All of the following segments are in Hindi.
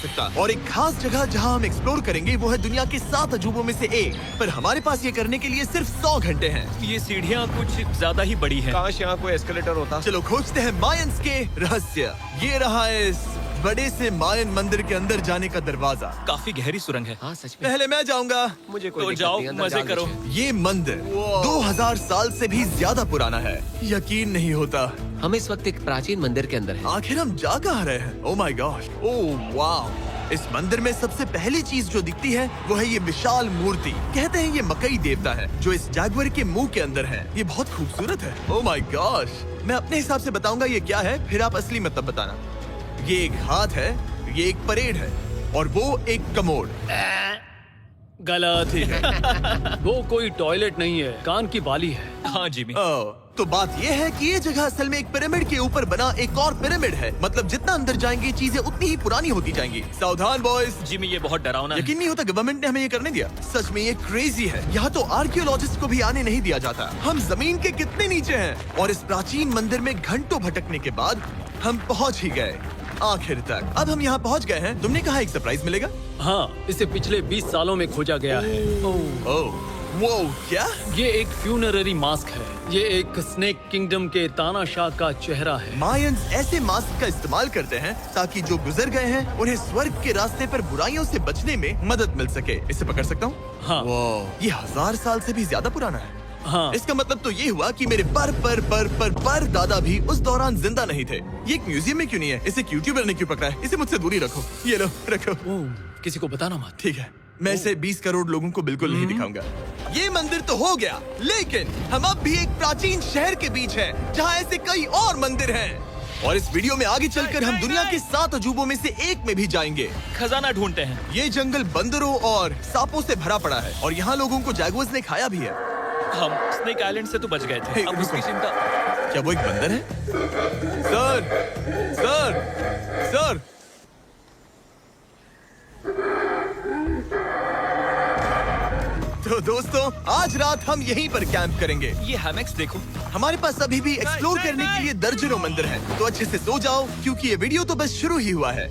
सकता। और एक खास जगह जहाँ हम एक्सप्लोर करेंगे वो है दुनिया के 7 अजूबों में से एक। पर हमारे पास ये करने के लिए सिर्फ 100 घंटे हैं। ये सीढ़ियाँ कुछ ज्यादा ही बड़ी हैं। काश यहाँ कोई एस्केलेटर होता। चलो खोजते हैं मायंस के रहस्य। ये रहा है इस बड़े से मायन मंदिर के अंदर जाने का दरवाजा। काफी गहरी सुरंग है। हाँ सच में। पहले मैं जाऊंगा। मुझे कोई तो दिक्कत जाओ, नहीं, अंदर मजे जाओ करो। नीचे। ये मंदिर 2000 साल से भी ज्यादा पुराना है। यकीन नहीं होता। हम इस वक्त एक प्राचीन मंदिर के अंदर हैं। आखिर हम जा कहाँ रहे हैं? ओह माय गॉड, ओह वाह। इस मंदिर में सबसे पहली चीज जो दिखती है वो है ये विशाल मूर्ति। कहते हैं ये मकई देवता है जो इस जैगुआर के मुंह के अंदर है। ये बहुत खूबसूरत है। Oh my gosh. मैं अपने हिसाब से बताऊंगा ये क्या है, फिर आप असली मतलब बताना। ये एक हाथ है, ये एक परेड है और वो एक कमोड। गलत ही है। वो कोई टॉयलेट नहीं है, कान की बाली है। हाँ जिमी। तो बात ये है कि ये जगह असल में एक पिरामिड के ऊपर बना एक और पिरामिड है। मतलब जितना अंदर जाएंगे चीजें उतनी ही पुरानी होती जाएंगी। सावधान बॉयज। जिमी ये बहुत डरावना है। यकीन नहीं होता गवर्नमेंट ने हमें ये करने दिया। सच में ये क्रेजी है। यहाँ तो आर्कियोलॉजिस्ट को भी आने नहीं दिया जाता। हम जमीन के कितने नीचे हैं। और इस प्राचीन मंदिर में घंटों भटकने के बाद हम पहुँच ही गए आखिर तक। अब हम यहाँ पहुँच गए हैं। तुमने कहा एक सरप्राइज मिलेगा। हाँ, इसे पिछले 20 सालों में खोजा गया है। ओह वो क्या? ये एक फ्यूनररी मास्क है। ये एक स्नेक किंगडम के तानाशाह का चेहरा है। मायंस ऐसे मास्क का इस्तेमाल करते हैं ताकि जो गुजर गए हैं उन्हें स्वर्ग के रास्ते पर बुराइयों से बचने में मदद मिल सके। इसे पकड़ सकता हूँ? हाँ। ये 1000 साल से भी ज्यादा पुराना है। हाँ। इसका मतलब तो ये हुआ कि मेरे पर दादा भी उस दौरान जिंदा नहीं थे। ये एक म्यूजियम में क्यों नहीं है? इसे यूट्यूबर ने क्यों पकड़ा है? इसे मुझसे दूरी रखो। ये लो रखो। किसी को बताना मत। ठीक है, मैं इसे 20 करोड़ लोगों को बिल्कुल नहीं दिखाऊंगा। ये मंदिर तो हो गया, लेकिन हम अब भी एक प्राचीन शहर के बीच हैं, जहाँ ऐसे कई और मंदिर हैं। और इस वीडियो में आगे चलकर हम दुनिया के 7 अजूबों में से एक में भी जाएंगे। खजाना ढूंढते हैं। ये जंगल बंदरों और सांपों से भरा पड़ा है और यहाँ लोगों को जैगुआर्स ने खाया भी है। हम स्नेक आइलैंड से तो बच गए थे। हे, अब उसकी रुको। चिंता। क्या वो एक बंदर है? Sir, sir, sir. तो दोस्तों आज रात हम यहीं पर कैंप करेंगे। ये हैमक्स देखो। हमारे पास अभी भी एक्सप्लोर करने के लिए दर्जनों मंदिर हैं। तो अच्छे से सो जाओ क्योंकि ये वीडियो तो बस शुरू ही हुआ है।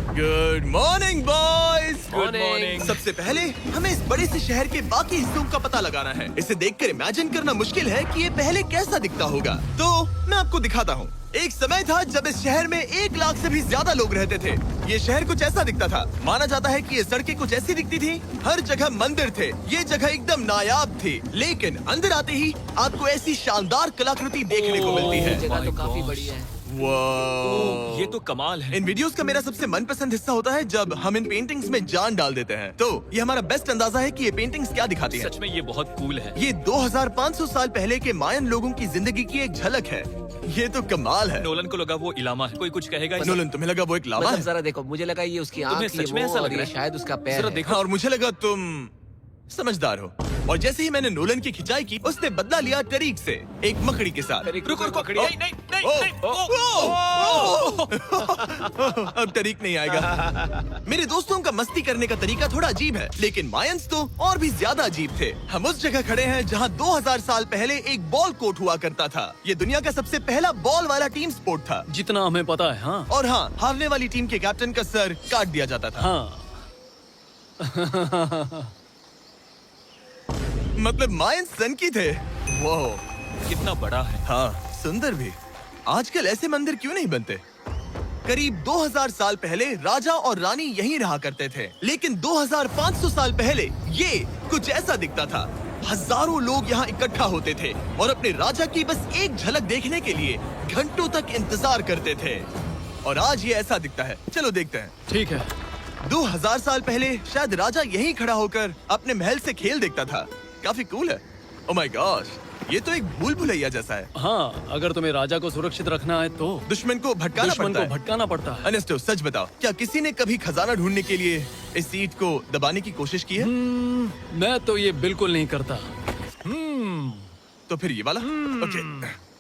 Good morning boys. Good morning. सबसे पहले हमें इस बड़े से शहर के बाकी हिस्सों का पता लगाना है। इसे देखकर इमेजिन करना मुश्किल है कि ये पहले कैसा दिखता होगा। तो मैं आपको दिखाता हूँ। एक समय था जब इस शहर में 1 लाख से भी ज्यादा लोग रहते थे। ये शहर कुछ ऐसा दिखता था। माना जाता है कि ये सड़कें कुछ ऐसी दिखती थी। हर जगह मंदिर थे। ये जगह एकदम नायाब थी। लेकिन अंदर आते ही आपको ऐसी शानदार कलाकृति देखने को मिलती है। जगह तो काफी बड़ी है। वाह, ये तो कमाल है। इन वीडियोस का मेरा सबसे मनपसंद हिस्सा होता है जब हम इन पेंटिंग्स में जान डाल देते हैं। तो ये हमारा बेस्ट अंदाजा है कि ये पेंटिंग्स क्या दिखाती हैं। सच में ये बहुत कूल है। ये 2500 साल पहले के मायन लोगों की जिंदगी की एक झलक है। ये तो कमाल है। नोलन को लगा वो इलामा है। कोई कुछ कहेगा इसे? नोलन, तुम्हें लगा वो एक लावा मतलब है? जरा देखो, मुझे लगा ये उसकी तुम्हें आँख, ये सच में वो, ऐसा और लग ये रहा है? शायद उसका पैर जरा है। देखो। और मुझे लगा तुम समझदार हो। और जैसे ही मैंने नोलन की खिंचाई की, उसने बदला लिया टरीक से, एक मकड़ी के साथ। रुको रुको। नहीं नहीं नहीं ओ, नहीं। अब तरीक नहीं आएगा। मेरे दोस्तों का मस्ती करने का तरीका थोड़ा अजीब है, लेकिन मायंस तो और भी ज्यादा अजीब थे। हम उस जगह खड़े हैं जहां 2000 साल पहले एक बॉल कोर्ट हुआ करता था। ये दुनिया का सबसे पहला बॉल वाला टीम स्पोर्ट था। जितना हमें पता है। हाँ। और हाँ, हारने वाली टीम के कैप्टन का सर काट दिया जाता था। हाँ। मतलब मायंस सन की थे। वो कितना बड़ा है। हाँ, सुंदर भी। आजकल ऐसे मंदिर क्यों नहीं बनते? करीब 2000 साल पहले राजा और रानी यहीं रहा करते थे, लेकिन 2500 साल पहले ये कुछ ऐसा दिखता था। हजारों लोग यहाँ इकट्ठा होते थे और अपने राजा की बस एक झलक देखने के लिए घंटों तक इंतजार करते थे। और आज ये ऐसा दिखता है। चलो देखते हैं। ठीक है। 2000 साल पहले शायद राजा यहीं खड़ा होकर अपने महल से खेल देखता था। काफी कूल है। ओह माय गॉश, ये तो एक भूल भुलैया जैसा है। हाँ, अगर तुम्हें राजा को सुरक्षित रखना है तो दुश्मन को भटकाना दुश्मन पड़ता को है। भटकाना पड़ता है। अनेस्टो, सच बताओ, क्या किसी ने कभी खजाना ढूंढने के लिए इस सीट को दबाने की कोशिश की है? मैं तो ये बिल्कुल नहीं करता। तो फिर ये वाला? ओके,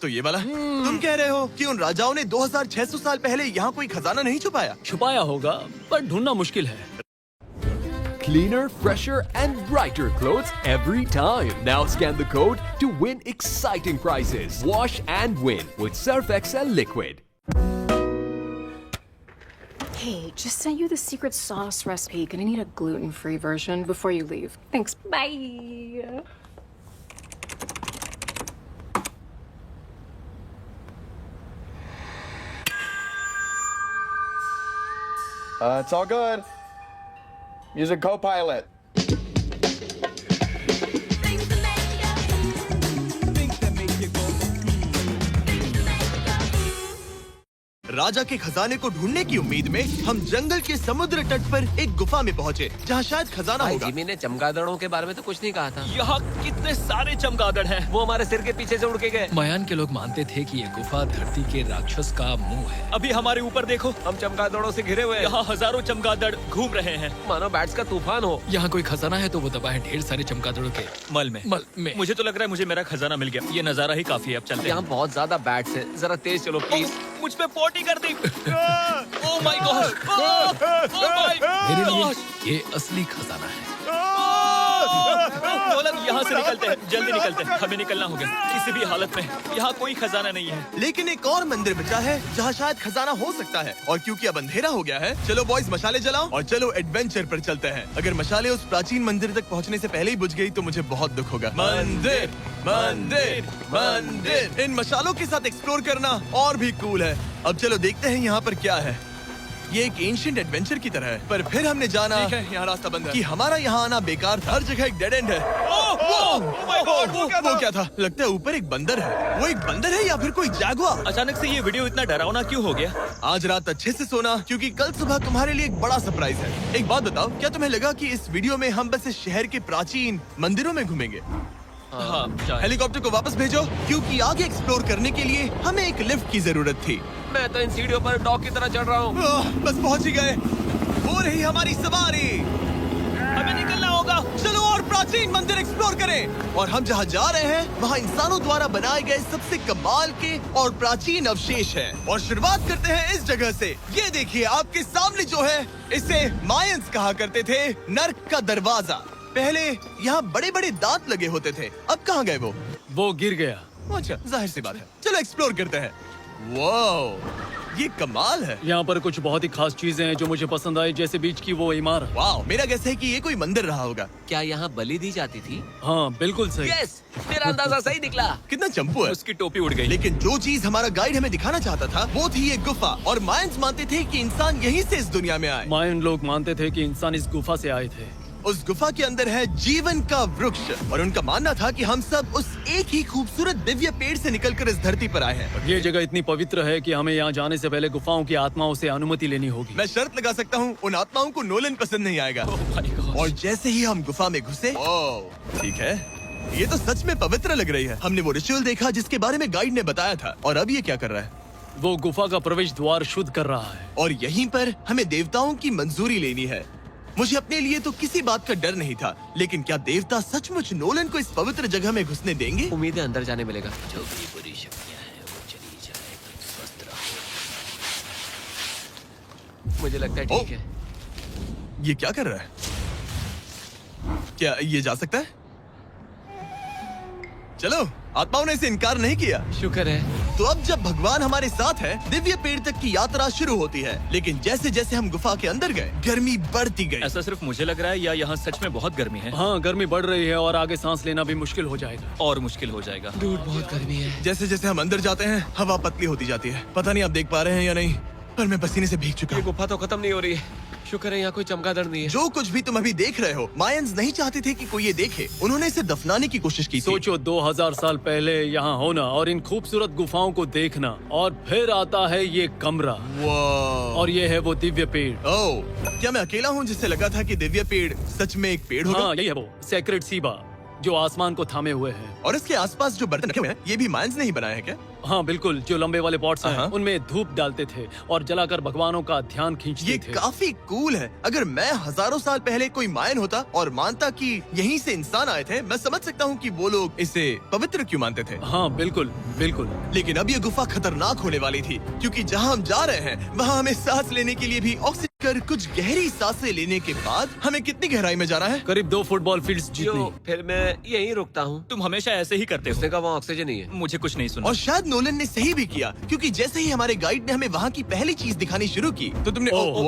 तो ये वाला? तुम कह रहे हो कि उन राजाओं ने 2600 साल पहले यहाँ कोई खजाना नहीं छुपाया? छुपाया होगा, पर ढूंढना मुश्किल है। Cleaner, fresher, and brighter clothes every time. Now scan the code to win exciting prizes. Wash and win with Surf Excel Liquid. Hey, just sent you the secret sauce recipe. Gonna need a gluten-free version before you leave. Thanks. Bye. It's all good. Music co-pilot. राजा के खजाने को ढूंढने की उम्मीद में हम जंगल के समुद्र तट पर एक गुफा में पहुंचे, जहाँ शायद खजाना भाई होगा। जिमी ने चमगादड़ों के बारे में तो कुछ नहीं कहा था। यहाँ कितने सारे चमगादड़ हैं। वो हमारे सिर के पीछे से उड़ के गए। मयान के लोग मानते थे कि ये गुफा धरती के राक्षस का मुंह है। अभी हमारे ऊपर देखो, हम चमगादड़ों से घिरे हुए हैं। यहाँ हजारों चमगादड़ घूम रहे हैं। मानो बैट्स का तूफान हो। यहाँ कोई खजाना है तो वो दबा है ढेर सारे चमगादड़ों के मल में। मुझे तो लग रहा है मुझे मेरा खजाना मिल गया। ये नजारा ही काफी है। अब चलते यहाँ हैं। बहुत ज्यादा बैट्स है, जरा तेज चलो प्लीज। मुझ पे पोटी कर दी। Oh my god. Oh my मेरे लिए गॉड। ये असली खजाना है। नोलन, यहाँ से निकलते हैं, जल्दी निकलते हैं। हमें निकलना होगा किसी भी हालत में। यहाँ कोई खजाना नहीं है। लेकिन एक और मंदिर बचा है जहाँ शायद खजाना हो सकता है। और क्योंकि अब अंधेरा हो गया है, चलो बॉयज मशाले जलाओ और चलो एडवेंचर पर चलते हैं। अगर मशाले उस प्राचीन मंदिर तक पहुँचने से पहले ही बुझ गई तो मुझे बहुत दुख होगा। मंदिर मंदिर मंदिर, इन मशालों के साथ एक्सप्लोर करना और भी कूल है। अब चलो देखते हैं यहाँ पर क्या है। ये एक एंशिएंट एडवेंचर की तरह है, पर फिर हमने जाना ठीक है, यहाँ रास्ता बंद है। कि हमारा यहाँ आना बेकार था। हर जगह एक डेड एंड है। वो क्या था? लगता है ऊपर एक बंदर है। वो एक बंदर है या फिर कोई जागुआर? अचानक से ये वीडियो इतना डरावना क्यों हो गया? आज रात अच्छे से सोना, क्योंकि कल सुबह तुम्हारे लिए एक बड़ा सरप्राइज है। एक बात बताओ, क्या तुम्हें लगा कि इस वीडियो में हम बस इस शहर के प्राचीन मंदिरों में घूमेंगे? हाँ, शायद। हेलीकॉप्टर को वापस भेजो, क्योंकि आगे एक्सप्लोर करने के लिए हमें एक लिफ्ट की जरूरत थी। मैं तो इन सीढ़ियों पर डॉग की तरह चढ़ रहा हूँ। बस पहुंच ही गए। हो रही हमारी सवारी। हमें निकलना होगा। चलो और प्राचीन मंदिर एक्सप्लोर करें। और हम जहाँ जा रहे हैं वहाँ इंसानों द्वारा बनाए गए सबसे कमाल के और प्राचीन अवशेष हैं। और शुरुआत करते हैं इस जगह से। ये देखिए आपके सामने जो है, इसे मायंस कहा करते थे नर्क का दरवाजा। पहले यहाँ बड़े बड़े दांत लगे होते थे, अब कहाँ गए वो गिर गया। अच्छा, जाहिर सी बात है। चलो एक्सप्लोर करते हैं। वाओ, ये कमाल है। यहाँ पर कुछ बहुत ही खास चीजें हैं जो मुझे पसंद आई, जैसे बीच की वो इमारत। वाओ, मेरा गैस है कि ये कोई मंदिर रहा होगा। क्या यहाँ बलि दी जाती थी? हाँ बिल्कुल सही। यस, मेरा अंदाजा सही निकला। कितना चंपू है। उसकी टोपी उड़ गई। लेकिन जो चीज हमारा गाइड हमें दिखाना चाहता था वो थी ये गुफा। और मायंस मानते थे कि इंसान यहीं से इस दुनिया में आए। मायन लोग मानते थे कि इंसान इस गुफा से आए थे। उस गुफा के अंदर है जीवन का वृक्ष और उनका मानना था कि हम सब उस एक ही खूबसूरत दिव्य पेड़ से निकलकर इस धरती पर आए हैं। ये जगह इतनी पवित्र है कि हमें यहाँ जाने से पहले गुफाओं की आत्माओं से अनुमति लेनी होगी। मैं शर्त लगा सकता हूँ उन आत्माओं को नोलन पसंद नहीं आएगा। और जैसे ही हम गुफा में घुसे, ठीक है, ये तो सच में पवित्र लग रही है। हमने वो रिचुअल देखा जिसके बारे में गाइड ने बताया था। और अब ये क्या कर रहा है? वो गुफा का प्रवेश द्वार शुद्ध कर रहा है। और यहीं पर हमें देवताओं की मंजूरी लेनी है। मुझे अपने लिए तो किसी बात का डर नहीं था, लेकिन क्या देवता सचमुच नोलन को इस पवित्र जगह में घुसने देंगे? उम्मीद है अंदर जाने मिलेगा। जो भी बुरी शक्तियाँ हैं वो चली जाए, तुम स्वस्थ रहो। मुझे लगता है ठीक है। ये क्या कर रहा है? क्या ये जा सकता है? चलो, आत्माओं ने इसे इनकार नहीं किया। शुक्र है। तो अब जब भगवान हमारे साथ है, दिव्य पेड़ तक की यात्रा शुरू होती है। लेकिन जैसे जैसे हम गुफा के अंदर गए, गर्मी बढ़ती गई। ऐसा सिर्फ मुझे लग रहा है या यहाँ सच में बहुत गर्मी है? हाँ, गर्मी बढ़ रही है और आगे सांस लेना भी मुश्किल हो जाएगा। और मुश्किल हो जाएगा। दूर बहुत गर्मी है। जैसे जैसे हम अंदर जाते हैं, हवा पतली होती जाती है। पता नहीं आप देख पा रहे हैं या नहीं, पर मैं पसीने से भीग चुका ये हूँ। गुफा तो खत्म नहीं हो रही है। शुक्र है यहाँ कोई चमगादड़ नहीं है। जो कुछ भी तुम अभी देख रहे हो, मायंस नहीं चाहते थे कि कोई ये देखे। उन्होंने इसे दफनाने की कोशिश की थी। सोचो 2000 साल पहले यहाँ होना और इन खूबसूरत गुफाओं को देखना, और फिर आता है ये कमरा वाह। और ये है वो दिव्य पेड़। ओह, क्या मैं अकेला हूँ जिससे लगा था कि दिव्य पेड़ सच में एक पेड़ होगा? हाँ, यही है वो सेक्रेड सीबा जो आसमान को थामे हुए है। और इसके आसपास जो बर्तन रखे हुए हैं, ये भी मायंस ने ही बनाए हैं क्या? हाँ बिल्कुल, जो लंबे वाले पॉट्स हैं, हाँ। उनमें धूप डालते थे और जलाकर भगवानों का ध्यान खींचते ये थे। काफी कूल है। अगर मैं हजारों साल पहले कोई मायन होता और मानता कि यहीं से इंसान आए थे, मैं समझ सकता हूँ कि वो लोग इसे पवित्र क्यों मानते थे। हाँ बिल्कुल बिल्कुल। लेकिन अब ये गुफा खतरनाक होने वाली थी, क्योंकि जहाँ हम जा रहे हैं वहाँ हमें सांस लेने के लिए भी ऑक्सीजन कर कुछ गहरी सांसें लेने के बाद हमें कितनी गहराई में जाना है? करीब 2 फुटबॉल फील्ड्स जो जितनी। फिर मैं यहीं रुकता हूँ। तुम हमेशा ऐसे ही करते उसने हो। कहा वहाँ ऑक्सीजन नहीं है। मुझे कुछ नहीं सुना। और शायद नोलन ने सही भी किया, क्योंकि जैसे ही हमारे गाइड ने हमें वहाँ की पहली चीज दिखानी शुरू की तो तुमने ओह।